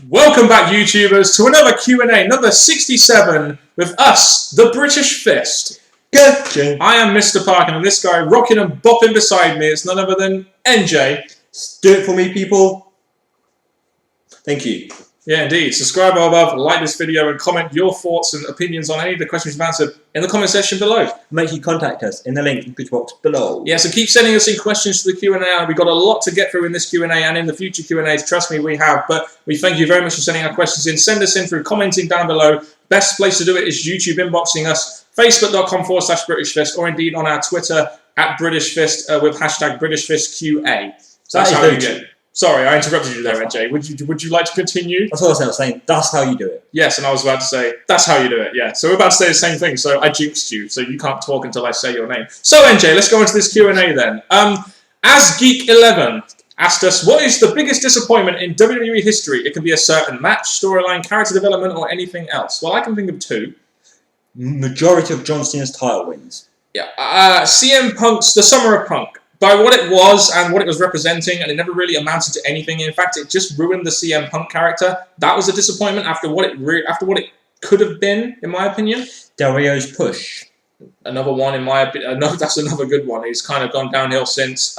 Welcome back, YouTubers, to another Q&A, number 67, with us, the British Fist. Good. I am Mr. Parkin, and this guy rocking and bopping beside me is none other than NJ. Do it for me, people. Thank you. Yeah, indeed. Subscribe above, like this video, and comment your thoughts and opinions on any of the questions you've answered in the comment section below. Make sure you contact us in the link in the box below. Yeah, so keep sending us in questions to the Q&A. We've got a lot to get through in this Q&A and in the future Q&As. Trust me, we have. But we thank you very much for sending our questions in. Send us in through commenting down below. Best place to do it is YouTube inboxing us, facebook.com/BritishFist, or indeed on our Twitter @BritishFist with hashtag BritishFistQA. So that's how you get it. Sorry, I interrupted you there, NJ. Would you like to continue? That's what I was saying. That's how you do it. Yes, and I was about to say, that's how you do it, yeah. So we're about to say the same thing, so I jinxed you, so you can't talk until I say your name. So, NJ, let's go into this Q&A then. AsGeek11 asked us, what is the biggest disappointment in WWE history? It can be a certain match, storyline, character development, or anything else. Well, I can think of two. Majority of John Cena's title wins. Yeah, CM Punk's The Summer of Punk. By what it was and what it was representing, and it never really amounted to anything. In fact, it just ruined the CM Punk character. That was a disappointment after what it could have been, in my opinion. Del Rio's push. Another one, in my opinion. That's another good one. He's kind of gone downhill since.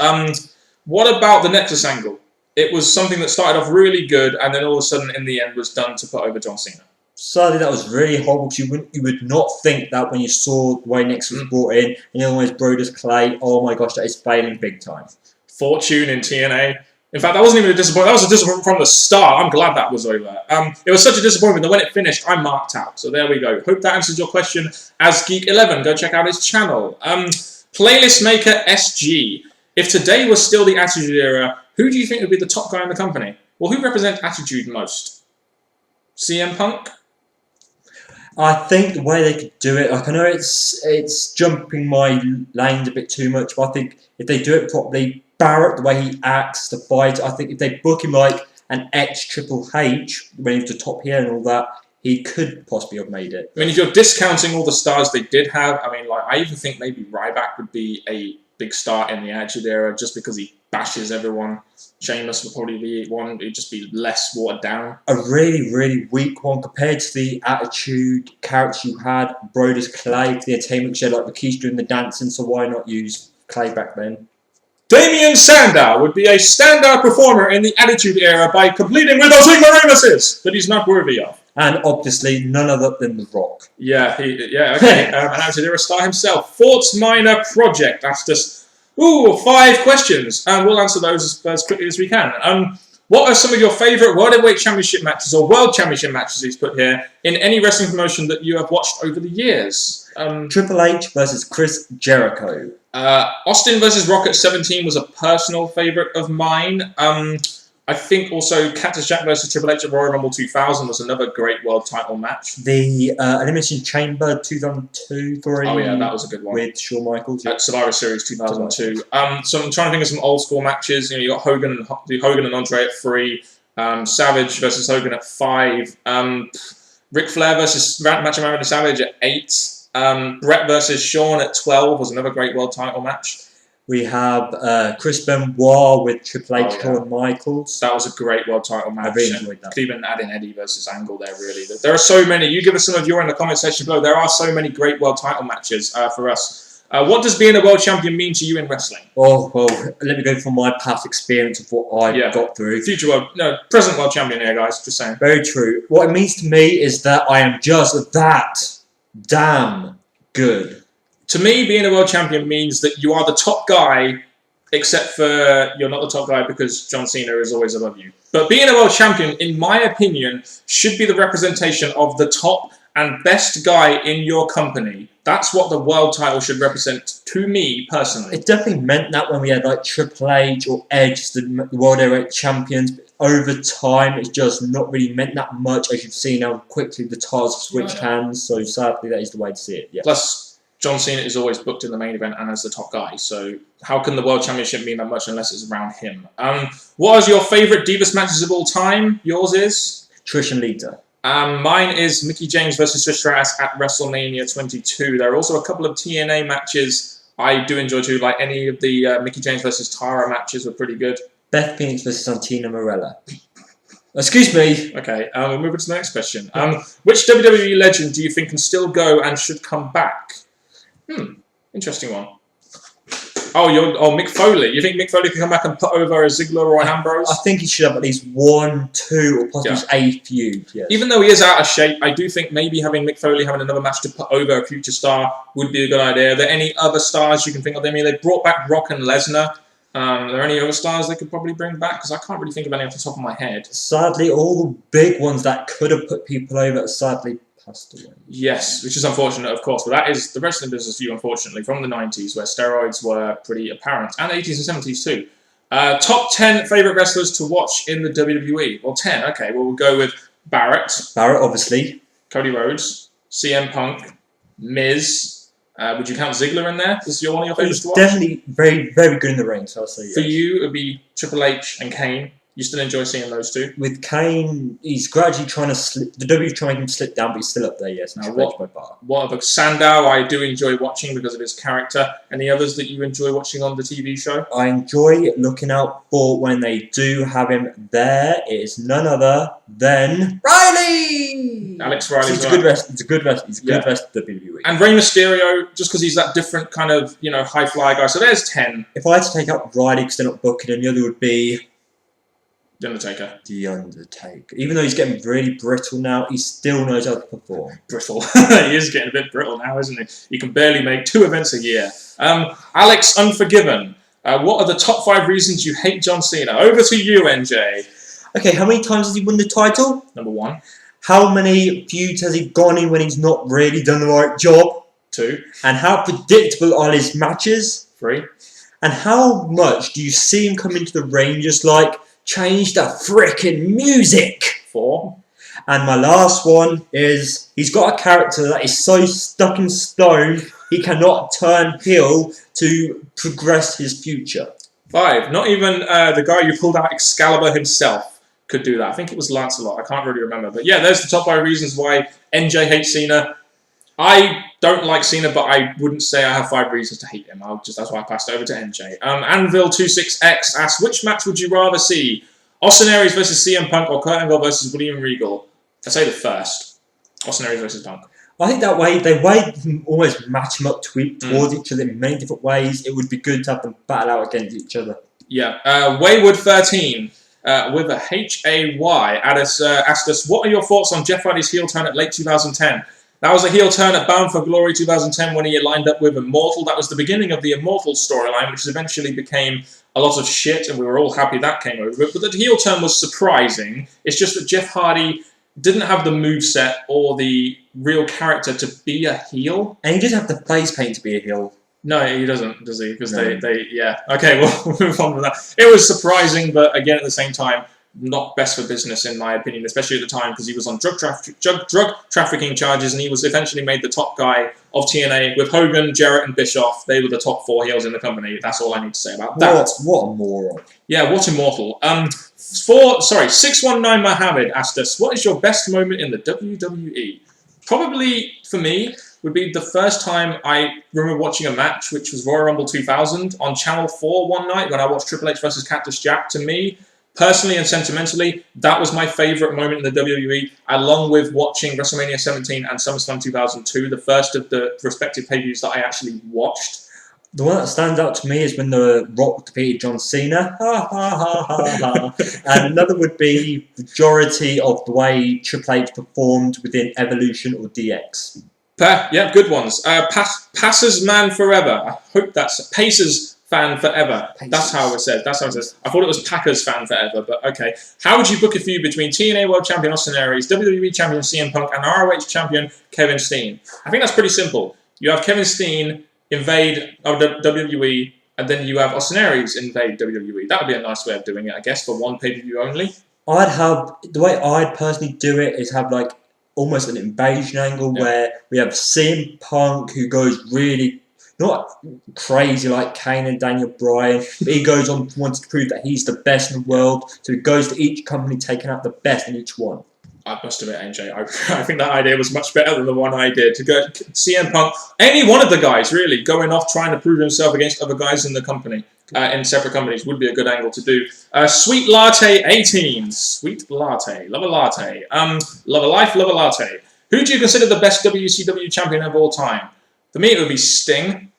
What about the Nexus angle? It was something that started off really good, and then all of a sudden, in the end, was done to put over John Cena. Sadly, that was really horrible because you would not think that when you saw the way Nexus was brought in, and the other one is Brodus Clay. Oh my gosh, that is failing big time. Fortune in TNA. In fact, that wasn't even a disappointment. That was a disappointment from the start. I'm glad that was over. It was such a disappointment that when it finished, I marked out. So there we go. Hope that answers your question. AsGeek11, go check out his channel. Playlist Maker SG. If today was still the Attitude Era, who do you think would be the top guy in the company? Well, who represents Attitude most? CM Punk? I think the way they could do it, like I know it's jumping my lanes a bit too much, but I think if they do it properly, Barrett, the way he acts, the fight, I think if they book him like an ex-Triple H, when he was the top here and all that, he could possibly have made it. I mean, if you're discounting all the stars they did have, I mean, like I even think maybe Ryback would be a big star in the Attitude Era just because he bashes everyone. Sheamus would probably be one. It'd just be less watered down. A really, really weak one compared to the Attitude characters you had. Brodus Clay for the entertainment show, like Lakeisha doing the dancing, so why not use Clay back then? Damien Sandow would be a standout performer in the Attitude Era by completing with those ignoramuses that he's not worthy of. And obviously, none other than The Rock. Yeah, okay. An Attitude Era star himself. Forts Minor Project asked us, 5 questions, and we'll answer those as quickly as we can. What are some of your favourite World Heavyweight Championship matches or World Championship matches he's put here in any wrestling promotion that you have watched over the years? Triple H versus Chris Jericho. Austin versus Rock at 17 was a personal favourite of mine. I think also Cactus Jack versus Triple H at Royal Rumble 2000 was another great world title match. The Elimination Chamber 2002-3. Oh yeah, that was a good one. With Shawn Michaels. At Survivor Series 2002. So I'm trying to think of some old school matches. You know, you got Hogan and Andre at 3. Savage versus Hogan at 5. Ric Flair versus Macho Man Randy Savage at 8. Brett versus Shawn at 12 was another great world title match. We have Chris Benoit with Triple H, Shawn Michaels. That was a great world title match. I really enjoyed that. Even adding Eddie versus Angle there, really. There are so many. You give us some of your in the comment section below. There are so many great world title matches for us. What does being a world champion mean to you in wrestling? Oh, well, let me go from my past experience of what I've got through. Present world champion here, guys. Just saying. Very true. What it means to me is that I am just that damn good. To me, being a world champion means that you are the top guy, except for you're not the top guy because John Cena is always above you. But being a world champion, in my opinion, should be the representation of the top and best guy in your company. That's what the world title should represent to me, personally. It definitely meant that when we had like Triple H or Edge, the World Heavyweight Champions, but over time it's just not really meant that much, as you've seen how quickly the titles have switched hands, so sadly that is the way to see it. Yeah. Plus, John Cena is always booked in the main event and as the top guy, so how can the World Championship mean that much unless it's around him? What is your favourite Divas matches of all time? Yours is? Trish and Lita. Mine is Mickie James versus Trish Stratus at WrestleMania 22. There are also a couple of TNA matches I do enjoy too, like any of the Mickie James versus Tara matches were pretty good. Beth Phoenix versus Santina Marella. Excuse me. Okay, we'll move on to the next question. Which WWE legend do you think can still go and should come back? Interesting one. Mick Foley. You think Mick Foley can come back and put over a Ziggler or an Ambrose? I think he should have at least 1, 2, or possibly a feud. Yes. Even though he is out of shape, I do think maybe having Mick Foley having another match to put over a future star would be a good idea. Are there any other stars you can think of? I mean, they brought back Rock and Lesnar. Are there any other stars they could probably bring back? Because I can't really think of any off the top of my head. Sadly, all the big ones that could have put people over sadly passed away. Yes, which is unfortunate, of course, but that is the wrestling business view, unfortunately, from the 90s, where steroids were pretty apparent, and the 80s and 70s too. Top 10 favourite wrestlers to watch in the WWE. Well, 10, okay, well, we'll go with Barrett. Barrett, obviously. Cody Rhodes. CM Punk. Miz. Would you count Ziggler in there? Is one of your favourites to watch? Definitely very, very good in the ring, so I'll say yes. For you, it would be Triple H and Kane. You still enjoy seeing those two? With Kane, he's gradually trying to slip. The W's trying to make him slip down, but he's still up there, yes. Now, what about Sandow? I do enjoy watching because of his character. Any others that you enjoy watching on the TV show? I enjoy looking out for when they do have him there. It is none other than Riley! Alex Riley. He's a good wrestler. He's a good wrestler. He's a good wrestler for WWE. And Rey Mysterio, just because he's that different kind of, high fly guy. So there's 10. If I had to take out Riley because they're not booking, and the other would be The Undertaker. The Undertaker. Even though he's getting really brittle now, he still knows how to perform. Brittle. He is getting a bit brittle now, isn't he? He can barely make 2 events a year. Alex Unforgiven. What are the top 5 reasons you hate John Cena? Over to you, NJ. Okay, how many times has he won the title? Number 1. How many feuds has he gone in when he's not really done the right job? 2. And how predictable are his matches? 3. And how much do you see him come into the ring just like, change the frickin' music? 4. And my last one is, he's got a character that is so stuck in stone, he cannot turn heel to progress his future. 5. Not even the guy who pulled out Excalibur himself could do that. I think it was Lancelot. I can't really remember. But yeah, there's the top 5 reasons why NJ hates Cena. I don't like Cena, but I wouldn't say I have 5 reasons to hate him. That's why I passed it over to NJ. Anvil26X asks, which match would you rather see? Austin Aries versus CM Punk or Kurt Angle versus William Regal? I'd say the first. Austin Aries versus Punk. I think that way, they can almost match them up towards each other in many different ways. It would be good to have them battle out against each other. Yeah. Wayward13 with a H-A-Y asked us, what are your thoughts on Jeff Hardy's heel turn at late 2010? That was a heel turn at Bound for Glory 2010 when he lined up with Immortal. That was the beginning of the Immortal storyline, which eventually became a lot of shit, and we were all happy that came over. But the heel turn was surprising. It's just that Jeff Hardy didn't have the moveset or the real character to be a heel. And he doesn't have the face paint to be a heel. No, he doesn't, does he? Because yeah. Okay, well, we'll move on from that. It was surprising, but again, at the same time, not best for business, in my opinion, especially at the time, because he was on drug trafficking charges, and he was eventually made the top guy of TNA with Hogan, Jarrett, and Bischoff. They were the top 4 heels in the company. That's all I need to say about that. What a moron. Yeah, what immortal. 619 Mohammed asked us, what is your best moment in the WWE? Probably, for me, would be the first time I remember watching a match, which was Royal Rumble 2000 on Channel 4 one night when I watched Triple H versus Cactus Jack. To me, personally and sentimentally, that was my favourite moment in the WWE, along with watching WrestleMania 17 and SummerSlam 2002, the first of the respective pay-per-views that I actually watched. The one that stands out to me is when The Rock defeated John Cena. And another would be the majority of the way Triple H performed within Evolution or DX. Yeah, good ones. Passers Man Forever. I hope that's Pacers Fan Forever. Pacers. That's how it says. That's how it says. I thought it was Packers Fan Forever, but okay. How would you book a feud between TNA World Champion Austin Aries, WWE Champion CM Punk, and ROH Champion Kevin Steen? I think that's pretty simple. You have Kevin Steen invade WWE, and then you have Austin Aries invade WWE. That would be a nice way of doing it, I guess, for one pay-per-view only. The way I'd personally do it is have like almost an invasion angle where we have CM Punk who goes really, not crazy like Kane and Daniel Bryan, but he goes on wanting to prove that he's the best in the world. So he goes to each company taking out the best in each one. I must admit, NJ, I think that idea was much better than the one I did. To go CM Punk, any one of the guys really, going off trying to prove himself against other guys in the company. in separate companies would be a good angle to do. Sweet Latte 18. Sweet Latte. Love a latte. Love a life, love a latte. Who do you consider the best WCW champion of all time? For me, it would be Sting.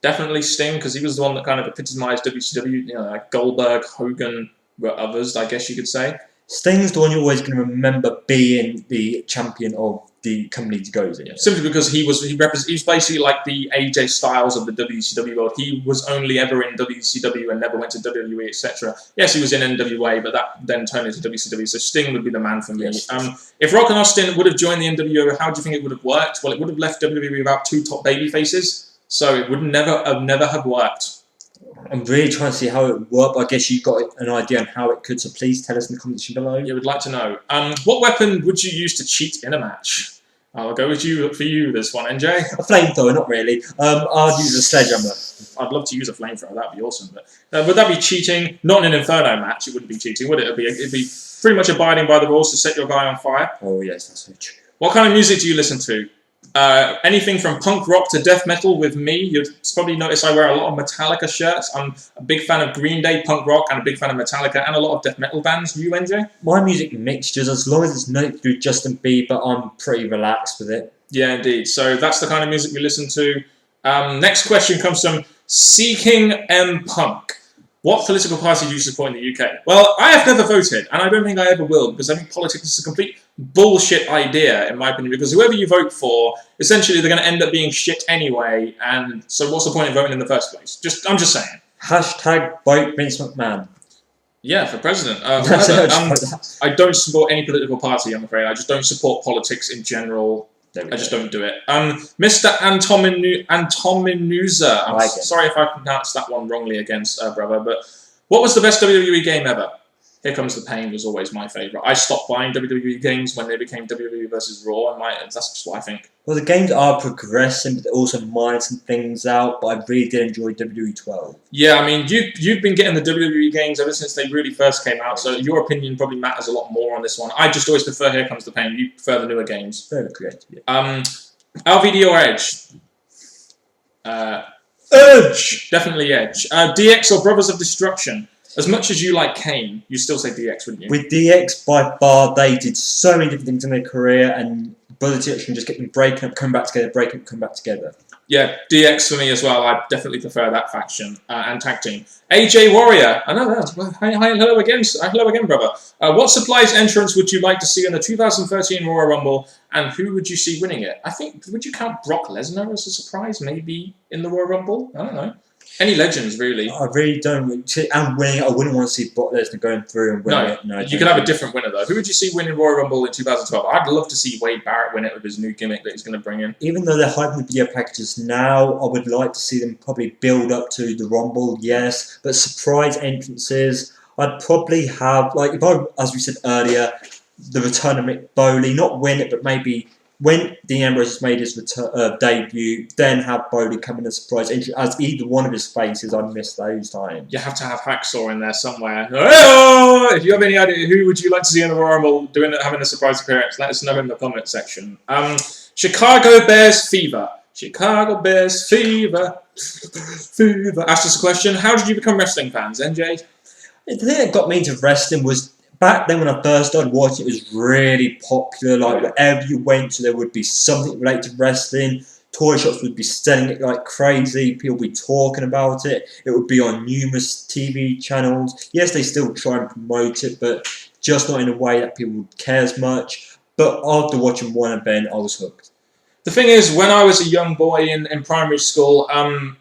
Definitely Sting, because he was the one that kind of epitomized WCW. You know, like Goldberg, Hogan, were others, I guess you could say. Sting's the one you're always going to remember being the champion of the company he goes in. Simply because he was basically like the AJ Styles of the WCW world. He was only ever in WCW and never went to WWE, etc. Yes, he was in NWA, but that then turned into WCW. So Sting would be the man for me. Yes. If Rock and Austin would have joined the NWO, how do you think it would have worked? Well, it would have left WWE without 2 top baby faces, so it would never have worked. I'm really trying to see how it would work, but I guess you've got an idea on how it could, so please tell us in the comments below. Yeah, we'd like to know. What weapon would you use to cheat in a match? I'll go with you for this one, NJ. A flamethrower, not really. I'd use a sledgehammer. I'd love to use a flamethrower. That'd be awesome. But would that be cheating? Not in an Inferno match. It wouldn't be cheating, would it? It'd be pretty much abiding by the rules to set your guy on fire. Oh yes, that's so true. What kind of music do you listen to? Anything from punk rock to death metal with me. You'd probably notice I wear a lot of Metallica shirts. I'm a big fan of Green Day, punk rock, and a big fan of Metallica, and a lot of death metal bands. You, NJ? My music mixtures, as long as it's nothing to do with Justin Bieber, I'm pretty relaxed with it. Yeah, indeed. So that's the kind of music we listen to. Next question comes from Seeking M Punk. What political party do you support in the UK? Well, I have never voted, and I don't think I ever will, because I think politics is a complete bullshit idea, in my opinion, because whoever you vote for, essentially they're going to end up being shit anyway, and so what's the point of voting in the first place? I'm just saying. Hashtag vote Vince McMahon. Yeah, for president. I don't support any political party, I'm afraid. I just don't support politics in general. I just don't do it. Mr. Antominuza. I'm sorry if I pronounced that one wrongly against brother, but what was the best WWE game ever? Here Comes the Pain was always my favourite. I stopped buying WWE games when they became WWE versus Raw, and that's just what I think. Well, the games are progressing, but they're also minus some things out, but I really did enjoy WWE 12. Yeah, I mean, you've been getting the WWE games ever since they really first came out, so your opinion probably matters a lot more on this one. I just always prefer Here Comes the Pain. You prefer the newer games. Very creative, yeah. LVD or Edge? Edge! Definitely Edge. DX or Brothers of Destruction? As much as you like Kane, you still say DX, wouldn't you? With DX, by far, they did so many different things in their career, and Brother Destruction just kept them breaking up, come back together, breaking up, come back together. Yeah, DX for me as well. I definitely prefer that faction and tag team. AJ Warrior. I know that. Hello again, brother. What surprise entrance would you like to see in the 2013 Royal Rumble, and who would you see winning it? I think, would you count Brock Lesnar as a surprise, maybe, in the Royal Rumble? I don't know. Any legends, really? I really don't. And winning, I wouldn't want to see Brock Lesnar going through and winning it. No, you could have a different winner, though. Who would you see winning Royal Rumble in 2012? I'd love to see Wade Barrett win it with his new gimmick that he's going to bring in. Even though they're hyping the video packages now, I would like to see them probably build up to the Rumble, yes. But surprise entrances, I'd probably have, like, if I, as we said earlier, the return of Mick Foley, not win it, but maybe when Dean Ambrose has made his debut, then have Foley come in as a surprise entry as either one of his faces. I miss those times. You have to have Hacksaw in there somewhere. Oh! If you have any idea who would you like to see in the Royal Rumble having a surprise appearance, let us know in the comment section. Chicago Bears Fever. Chicago Bears Fever. Fever. Asked us a question. How did you become wrestling fans, NJ? The thing that got me into wrestling was back then when I first started watching, it was really popular. Like, wherever you went to, there would be something related to wrestling. Toy shops would be selling it like crazy. People would be talking about it. It would be on numerous TV channels. Yes, they still try and promote it, but just not in a way that people would care as much. But after watching one event, I was hooked. The thing is, when I was a young boy in primary school,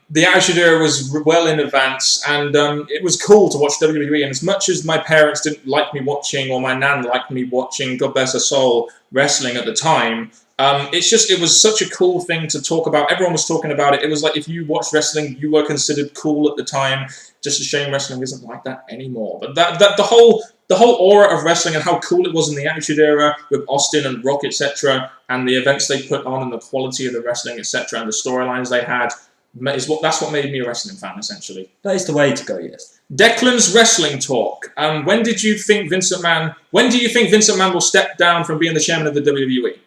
the Attitude Era was well in advance, and it was cool to watch WWE. And as much as my parents didn't like me watching, or my nan liked me watching, God bless her soul, wrestling at the time, it was such a cool thing to talk about. Everyone was talking about it. It was like if you watched wrestling, you were considered cool at the time. Just a shame wrestling isn't like that anymore. But the whole aura of wrestling and how cool it was in the Attitude Era with Austin and Rock, etc., and the events they put on and the quality of the wrestling, etc., and the storylines they had, that's what made me a wrestling fan, essentially. That is the way to go, yes. Declan's Wrestling Talk. When do you think Vince McMahon will step down from being the chairman of the WWE?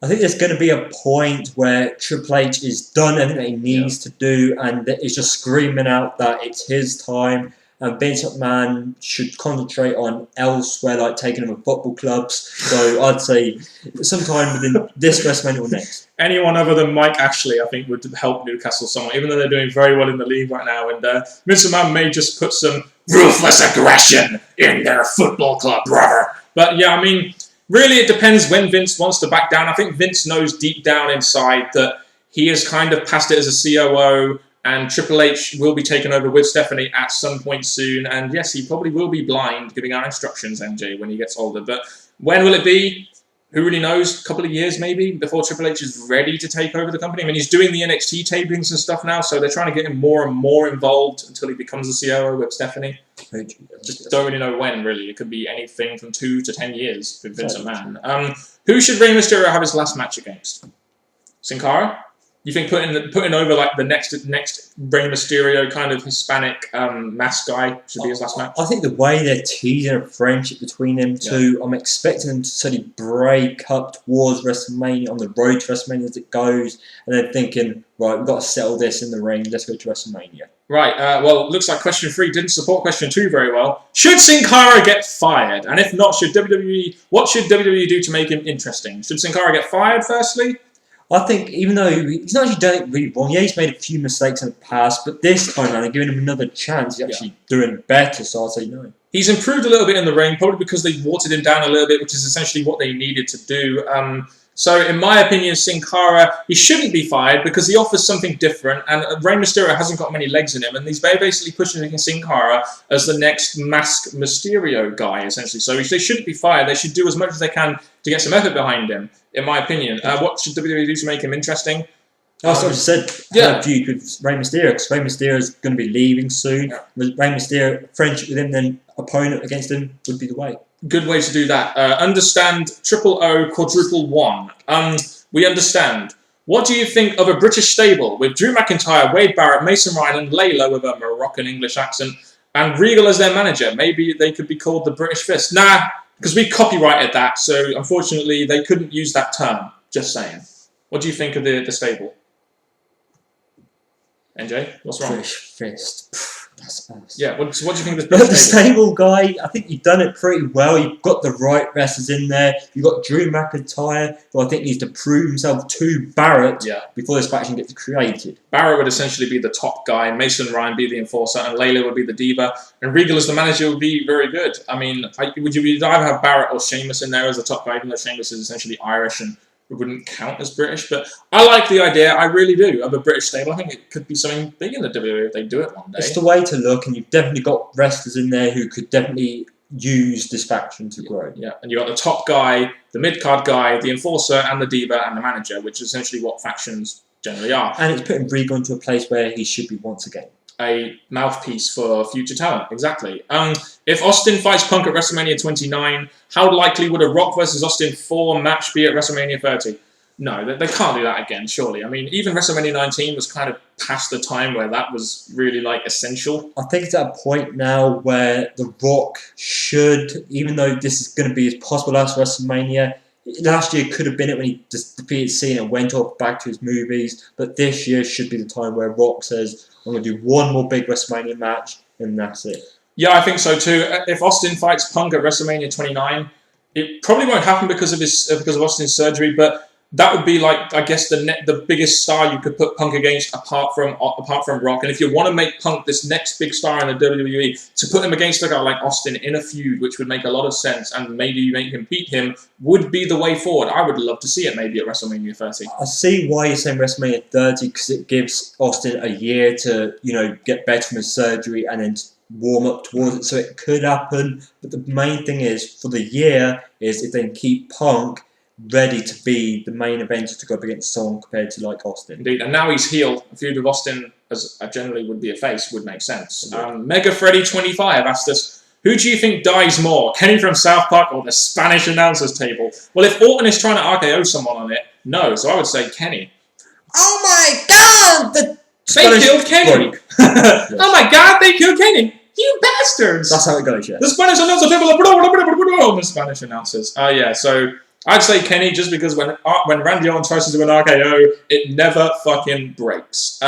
I think there's going to be a point where Triple H is done everything he needs to do, and is just screaming out that it's his time. And Vince McMahon should concentrate on elsewhere, like taking over football clubs. So I'd say sometime within this WrestleMania or next. Anyone other than Mike Ashley, I think, would help Newcastle somewhat, even though they're doing very well in the league right now. And Vince McMahon may just put some ruthless aggression in their football club, brother. But yeah, I mean, really it depends when Vince wants to back down. I think Vince knows deep down inside that he has kind of passed it as a COO, and Triple H will be taken over with Stephanie at some point soon. And yes, he probably will be blind giving our instructions, NJ, when he gets older. But when will it be? Who really knows? A couple of years maybe before Triple H is ready to take over the company. I mean, he's doing the NXT tapings and stuff now, so they're trying to get him more and more involved until he becomes the COO with Stephanie. Just don't really know when, really. It could be anything from 2 to 10 years with Vince McMahon. Who should Rey Mysterio have his last match against? Sin Cara? You think putting over like the next Rey Mysterio kind of Hispanic mask guy should be his last match? I think the way they're teasing a friendship between them two, I'm expecting them to suddenly break up towards WrestleMania, on the road to WrestleMania as it goes, and then thinking, right, we've got to settle this in the ring, let's go to WrestleMania. Right, well, it looks like question 3 didn't support question 2 very well. Should Sin Cara get fired? And if not, what should WWE do to make him interesting? Should Sin Cara get fired, firstly? I think, even though he's not actually done it really wrong, he's made a few mistakes in the past, but this time around, they're giving him another chance. He's actually doing better, so I'd say no. He's improved a little bit in the ring, probably because they watered him down a little bit, which is essentially what they needed to do. So, in my opinion, Sin Cara, he shouldn't be fired because he offers something different, and Rey Mysterio hasn't got many legs in him, and he's basically pushing Sin Cara as the next Mask Mysterio guy, essentially. So, they shouldn't be fired. They should do as much as they can to get some effort behind him, in my opinion. What should WWE do to make him interesting? I sort of said, a feud with Rey Mysterio, because Rey Mysterio is going to be leaving soon. Yeah. Rey Mysterio, friendship with him, then opponent against him would be the way. Good way to do that. Understand 000 quadruple 1. We understand. What do you think of a British stable with Drew McIntyre, Wade Barrett, Mason Ryan, and Layla with a Moroccan English accent, and Regal as their manager? Maybe they could be called the British Fist. Nah, because we copyrighted that, so unfortunately they couldn't use that term. Just saying. What do you think of the stable? NJ, what's wrong? British Fist. That's us. Yeah, what do you think of the stable guy? I think you've done it pretty well. You've got the right wrestlers in there. You've got Drew McIntyre, who I think needs to prove himself to Barrett before this faction gets created. Barrett would essentially be the top guy, Mason Ryan be the enforcer, and Layla would be the diva, and Regal as the manager would be very good. I mean, would you either have Barrett or Sheamus in there as the top guy, even though Sheamus is essentially Irish and wouldn't count as British, but I like the idea, I really do, of a British stable. I think it could be something big in the WWE if they do it one day. It's the way to look, and you've definitely got wrestlers in there who could definitely use this faction to grow. Yeah, and you've got the top guy, the mid-card guy, the enforcer, and the diva, and the manager, which is essentially what factions generally are. And it's putting Regal into a place where he should be once again. A mouthpiece for future talent, exactly. If Austin fights Punk at WrestleMania 29, how likely would a Rock versus Austin 4 match be at WrestleMania 30? No, they can't do that again, surely. I mean, even WrestleMania 19 was kind of past the time where that was really, like, essential. I think it's at a point now where The Rock should, even though this is going to be as possible last WrestleMania, last year could have been it when he just defeated Cena and went off back to his movies, but this year should be the time where Rock says, I'm going to do one more big WrestleMania match, and that's it. Yeah, I think so too. If Austin fights Punk at WrestleMania 29, it probably won't happen because of Austin's surgery, but that would be like, I guess, the biggest star you could put Punk against apart from Rock. And if you want to make Punk this next big star in the WWE, to put him against a guy like Austin in a feud, which would make a lot of sense, and maybe make him beat him, would be the way forward. I would love to see it maybe at WrestleMania 30. I see why you're saying WrestleMania 30, because it gives Austin a year to, get better from his surgery and then warm up towards it. So it could happen. But the main thing is, for the year, is if they can keep Punk ready to be the main eventer to go up against someone compared to like Austin. Indeed, and now he's healed. A feud with Austin, as generally would be a face, would make sense. Mega Freddy 25 asked us, who do you think dies more, Kenny from South Park or the Spanish announcers table? Well, if Orton is trying to RKO someone on it, no, so I would say Kenny. Oh my god! They killed Kenny! Yes. Oh my god, they killed Kenny! You bastards! That's how it goes, yeah. The Spanish announcer table, the Spanish announcers. Yeah, so I'd say Kenny just because when Randy Orton tries to do an RKO, it never fucking breaks.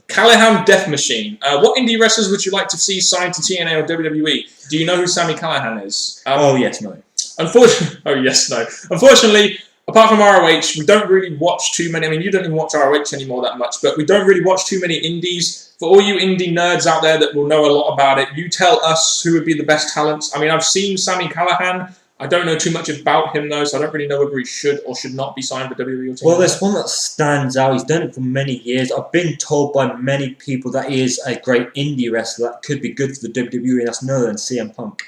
Callahan Death Machine. What indie wrestlers would you like to see signed to TNA or WWE? Do you know who Sami Callahan is? Oh yes, no. Unfortunately, apart from ROH, we don't really watch too many. I mean, you don't even watch ROH anymore that much, but we don't really watch too many indies. For all you indie nerds out there that will know a lot about it, you tell us who would be the best talents. I mean, I've seen Sami Callahan. I don't know too much about him, though, so I don't really know whether he should or should not be signed for WWE or TNA. Well, there's one that stands out. He's done it for many years. I've been told by many people that he is a great indie wrestler that could be good for the WWE, and that's no other than CM Punk.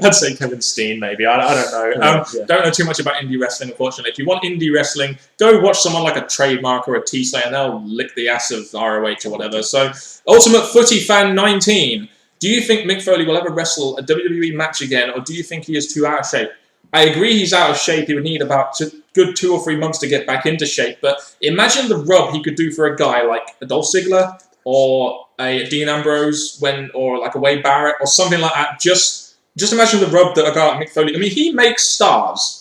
I'd say Kevin Steen, maybe. I don't know. Don't know too much about indie wrestling, unfortunately. If you want indie wrestling, go watch someone like a Trademark or a T-Slay, and they'll lick the ass of ROH or whatever. So, Ultimate Footy Fan 19. Do you think Mick Foley will ever wrestle a WWE match again, or do you think he is too out of shape? I agree he's out of shape. He would need about a good 2 or 3 months to get back into shape. But imagine the rub he could do for a guy like a Dolph Ziggler or a Dean Ambrose or like a Wade Barrett or something like that. Just imagine the rub that a guy like Mick Foley... I mean, he makes stars.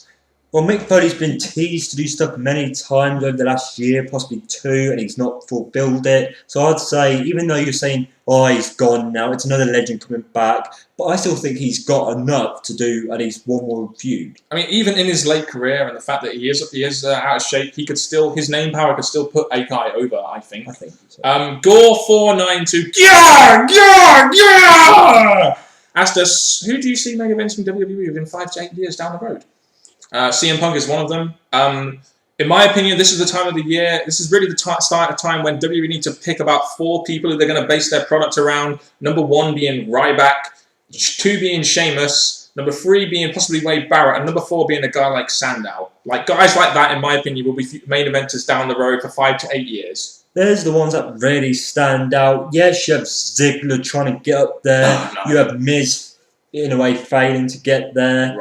Well, Mick Foley's been teased to do stuff many times over the last year, possibly 2, and he's not fulfilled it. So I'd say, even though you're saying, oh, he's gone now, it's another legend coming back, but I still think he's got enough to do at least one more feud. I mean, even in his late career and the fact that he is out of shape, he could still, his name power could still put a guy over, I think. I think so. Gore492, yeah! Asked us, who do you see main eventing WWE within 5 to 8 years down the road? CM Punk is one of them. In my opinion, this is the time of the year. This is really the start of time when WWE need to pick about 4 people who they're going to base their product around. Number 1 being Ryback, 2 being Sheamus, number 3 being possibly Wade Barrett, and number 4 being a guy like Sandow. Like guys like that, in my opinion, will be main eventers down the road for 5 to 8 years. There's the ones that really stand out. Yes, you have Ziggler trying to get up there. Oh, no. You have Miz, in a way, failing to get there.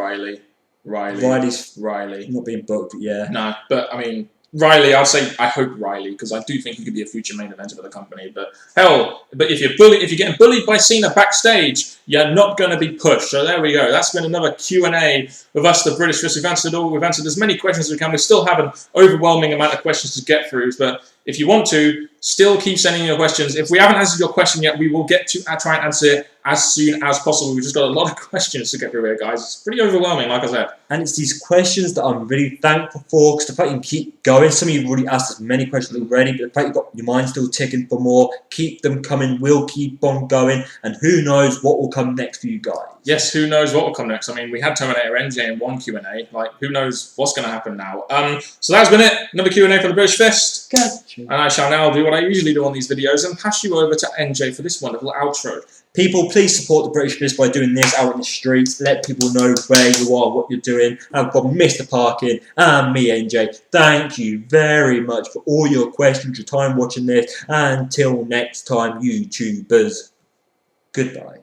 Riley's not being booked, yeah. No, but I mean, Riley, I'd say I hope Riley, because I do think he could be a future main eventer for the company. But hell, if you're getting bullied by Cena backstage, you're not going to be pushed. So there we go. That's been another Q&A with us, the British Fist. We've answered as many questions as we can. We still have an overwhelming amount of questions to get through, but if you want to, still keep sending your questions. If we haven't answered your question yet, we will get to try and answer it as soon as possible. We've just got a lot of questions to get through here, guys. It's pretty overwhelming, like I said. And it's these questions that I'm really thankful for, because the fact you can keep going. Some of you have already asked us many questions already, but the fact you've got your mind still ticking for more, keep them coming. We'll keep on going, and who knows what will come next for you guys. Yes, who knows what will come next. I mean, we had Terminator Nj in one Q&A. Like, who knows what's going to happen now. So that's been it. Another Q&A for the British Fist. Gotcha. And I shall now do what I usually do on these videos and pass you over to NJ for this wonderful outro. People, please support the British Fist by doing this out in the streets. Let people know where you are, what you're doing. And for Mr. Parkin and me, NJ, thank you very much for all your questions, your time watching this. Until next time, YouTubers, goodbye.